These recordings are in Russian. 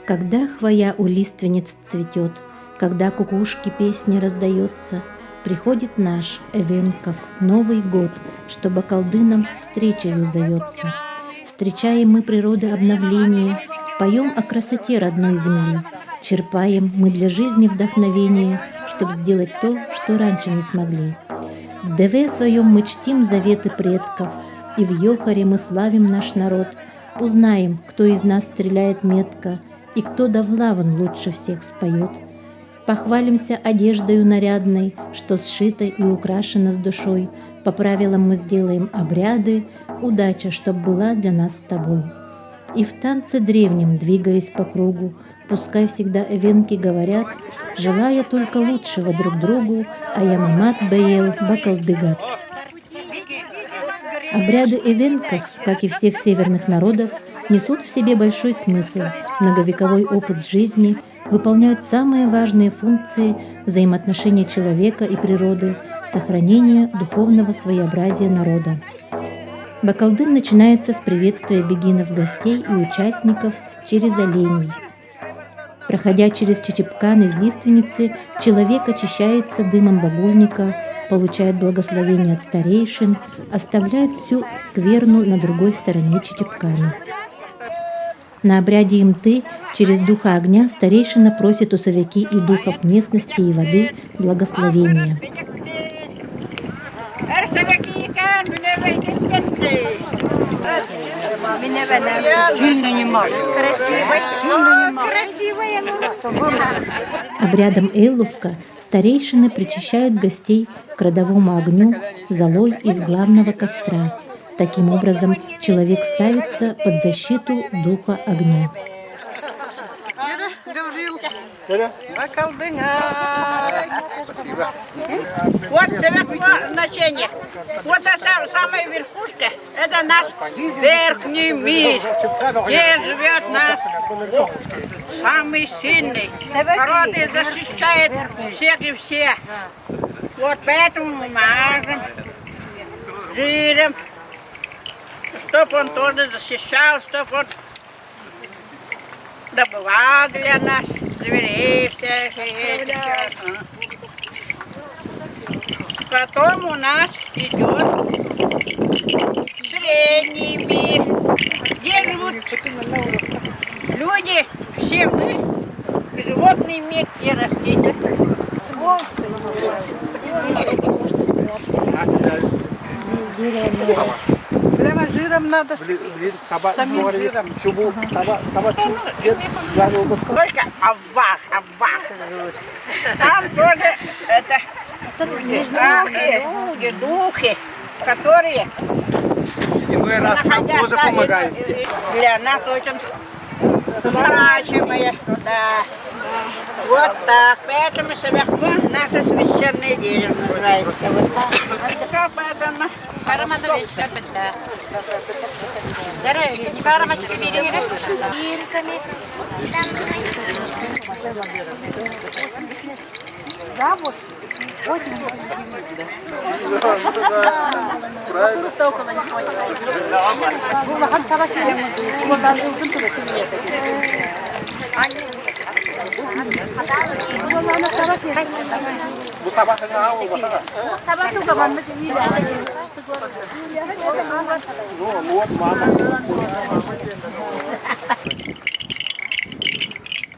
Когда хвоя у лиственниц цветет, когда кукушки песни раздается, приходит наш Эвенков Новый год, что бакалдыном встречею зовется. Встречаем мы природы обновление, поем о красоте родной земли, черпаем мы для жизни вдохновение, чтоб сделать то, что раньше не смогли. В ДВ своем мы чтим заветы предков, и в Йохаре мы славим наш народ. Узнаем, кто из нас стреляет метко, и кто да влаван лучше всех споет. Похвалимся одеждою нарядной, что сшита и украшена с душой. По правилам мы сделаем обряды, удача, чтоб была для нас с тобой. И в танце древнем, двигаясь по кругу, пускай всегда эвенки говорят, желая только лучшего друг другу, а я мамат беел бакалдыгат. Обряды эвенков, как и всех северных народов, несут в себе большой смысл, многовековой опыт жизни, выполняют самые важные функции взаимоотношения человека и природы, сохранения духовного своеобразия народа. Бакалдын начинается с приветствия бегинов гостей и участников через оленей. Проходя через чичипкан из лиственницы, человек очищается дымом багульника, получает благословение от старейшин, оставляет всю скверну на другой стороне чичипкана. На обряде имты через духа огня старейшина просит у совяки и духов местности и воды благословения. Обрядом Эйлувка старейшины причащают гостей к родовому огню золой из главного костра. Таким образом, человек ставится под защиту духа огня. Вот значение. Вот это самая верхушка, это наш верхний мир, где живет наш Бог, самый сильный. Природа защищает всех и всех. Вот поэтому мы мажем жиром, чтобы он тоже защищал, чтобы он добывал для нас зверей всех. Потом у нас идет средний мир, где живут люди, все мы, животный мир и растения. Прямо жиром надо, самим жиром. Только авах. Там тоже это люди, духи, которые Иной раз нам тоже помогают. для нас очень значимые. Да. Вот так. Поэтому наше священное дерево называется. Вот так. Поэтому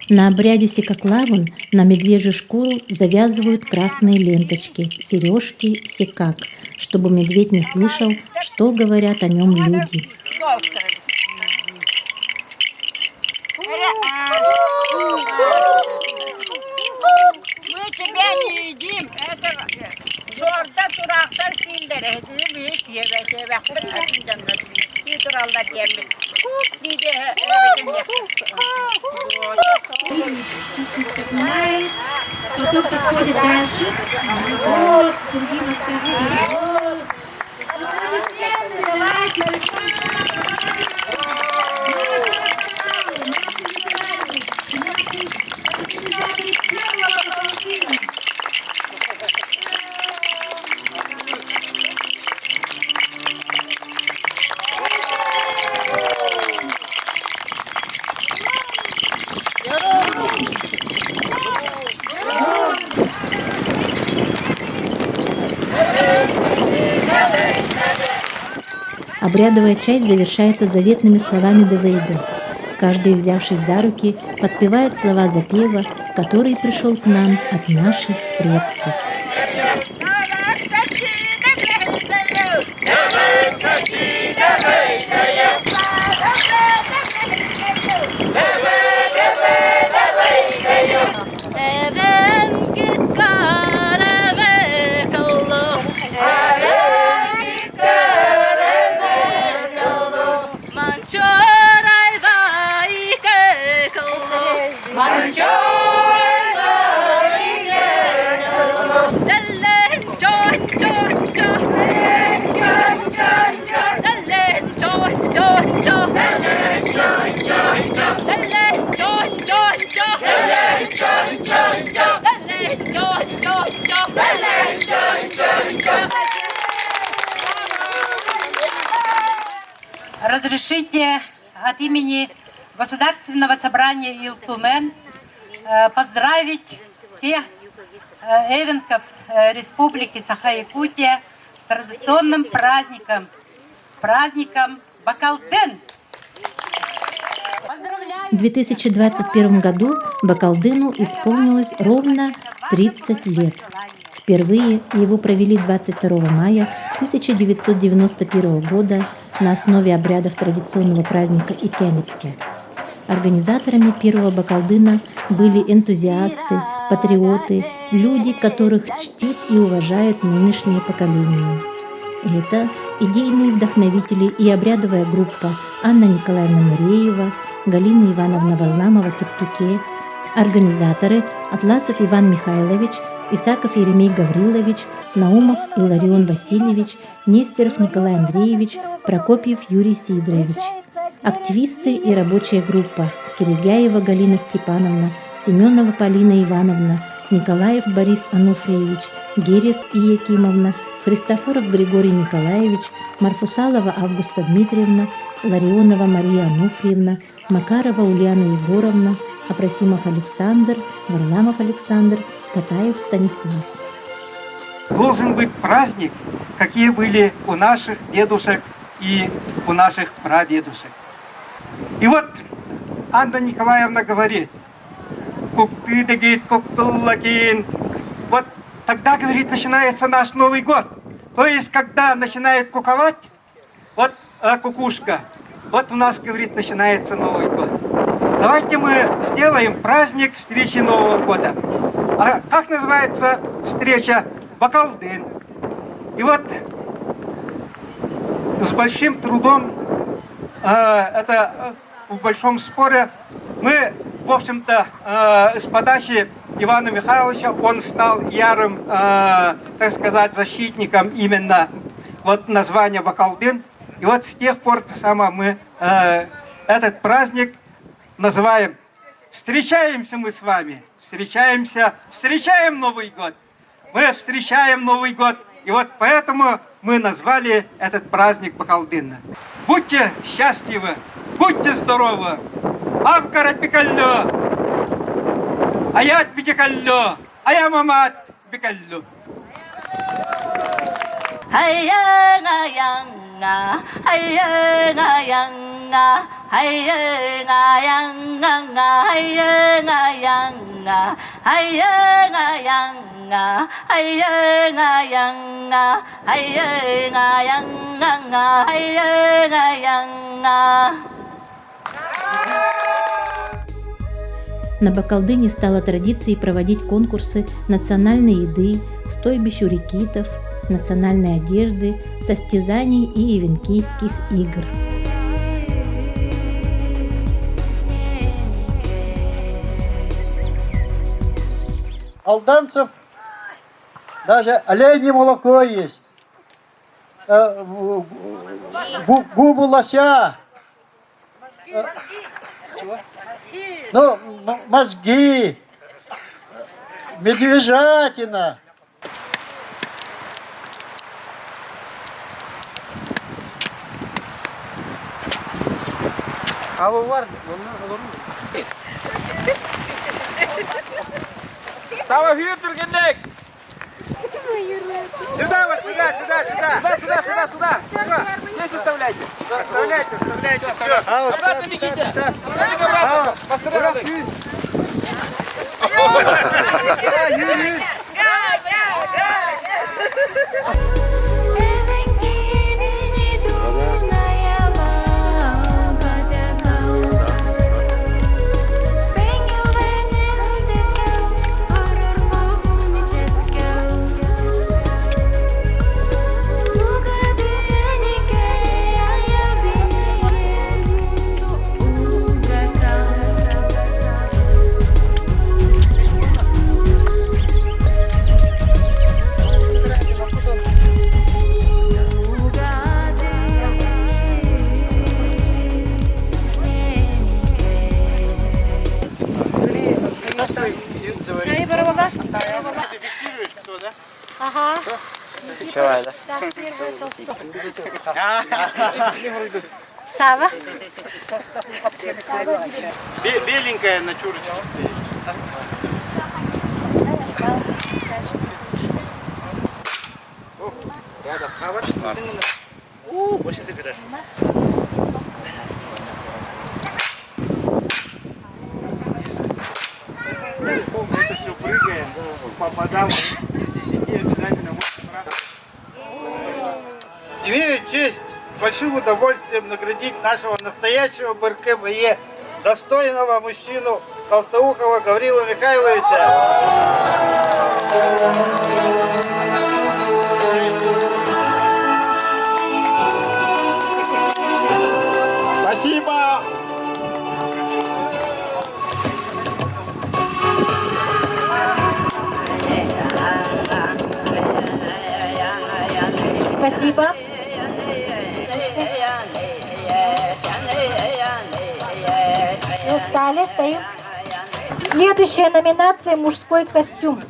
На обряде секаклавун на медвежью шкуру завязывают красные ленточки, сережки, секак, чтобы медведь не слышал, что говорят о нем люди. Мы тебя не едим. Это сорта турактар синдере. Мы себе и туралда gelmiş. Bir de Потом подходит дальше. Вот, другие мастеры. Обрядовая часть завершается заветными словами Девейда. Каждый, взявшись за руки, подпевает слова запева, который пришел к нам от наших предков. Разрешите от имени Государственного собрания Илтумен поздравить всех эвенков Республики Саха-Якутия с традиционным праздником Бакалдын. В 2021 году Бакалдыну исполнилось ровно 30 лет. Впервые его провели 22 мая 1991 года на основе обрядов традиционного праздника Икенепке. Организаторами первого Бакалдына были энтузиасты, патриоты, люди, которых чтит и уважает нынешнее поколение. Это идейные вдохновители и обрядовая группа Анна Николаевна Муреева, Галина Ивановна Варламова-Кептуке, организаторы Атласов Иван Михайлович, Исаков Еремей Гаврилович, Наумов Илларион Васильевич, Нестеров Николай Андреевич, Прокопьев Юрий Сидорович. Активисты и рабочая группа Киригяева Галина Степановна, Семенова Полина Ивановна, Николаев Борис Ануфриевич, Герес И. Якимовна, Христофоров Григорий Николаевич, Марфусалова Августа Дмитриевна, Ларионова Мария Ануфриевна, Макарова Ульяна Егоровна, Апрасимов Александр, Варламов Александр, Татаев Станислав. Должен быть праздник, какие были у наших дедушек и у наших прадедушек. И вот Анна Николаевна говорит, вот тогда, говорит, начинается наш Новый год. То есть, когда начинает куковать, вот кукушка, вот у нас, говорит, начинается Новый год. Давайте мы сделаем праздник встречи Нового года. А как называется встреча? Бакалдын. И вот с большим трудом, это в большом споре, мы, в общем-то, с подачи Ивана Михайловича, он стал ярым, так сказать, защитником именно вот названия Бакалдын. И вот с тех пор мы этот праздник называем «Встречаемся мы с вами, встречаем Новый год». Мы встречаем Новый год, и вот поэтому мы назвали этот праздник Бакалдына. Будьте счастливы, будьте здоровы. Авкара пикалло, аят битикалло, аямамат бикалло. Hayya ngayanga, hayya ngayanga, hayya ngayanga, hayya ngayanga, hayya ngayanga, hayya ngayanga, hayya ngayanga, hayya ngayanga. На Бакалдыне стало традицией проводить конкурсы национальной еды, стойбищ урикитов, национальной одежды, состязаний и эвенкийских игр. Алданцев даже оленье молоко есть, губу лося, ну, мозги, медвежатина. Sama hyötyrkennek! Сюда, вот сюда, сюда, сюда. Сюда, сюда, сюда, сюда. Здесь оставляйте. Оставляйте, оставляйте. Все. Обратно бегите. Бегите обратно. Повторяй. Юрий. Сава? Беленькая на чурочке. Больше ты берешь. Это все прыгаем, попадал. Имею честь большим удовольствием наградить нашего настоящего БРК-БЕ, достойного мужчину Толстоухова Гаврила Михайловича. Спасибо! Спасибо. Встали, стоим. Следующая номинация — мужской костюм.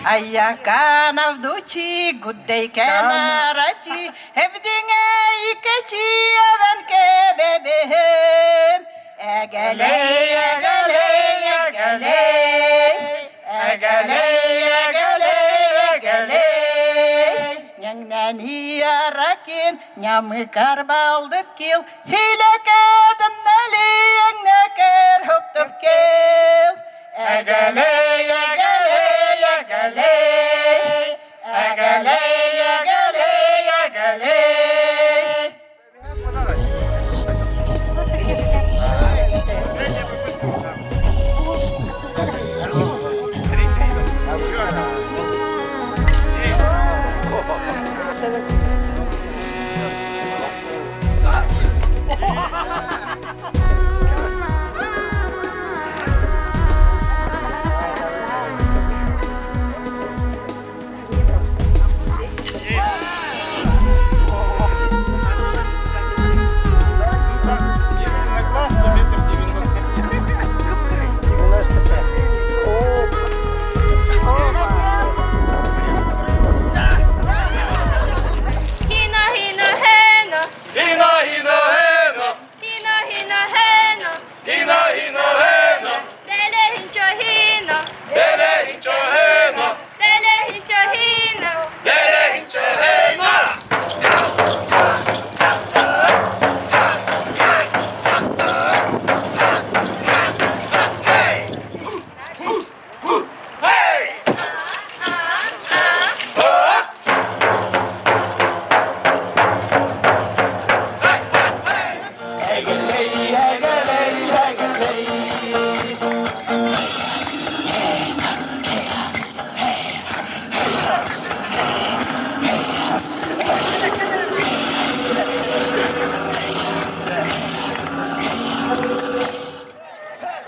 Ayakana vduchi, guddeikana rachi, hevdinge ikechi avenke bebehem. Egale, egale, egale, egale, egale, egale. Nyang nani arakin, nyamı karbaldıp kil, hilekadan nali yang neker hoptup kil. Egale, egale, egale, egale, egale, egale.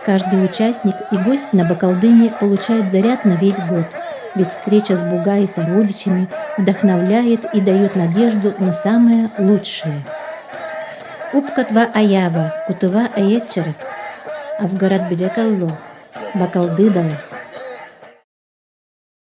Каждый участник и гость на Бакалдыне получает заряд на весь год, ведь встреча с Бугай и сородичами вдохновляет и дает надежду на самое лучшее. Упкатва аява, кутува аетчерев, Авгарат Бедякалло, Бакалдыдала.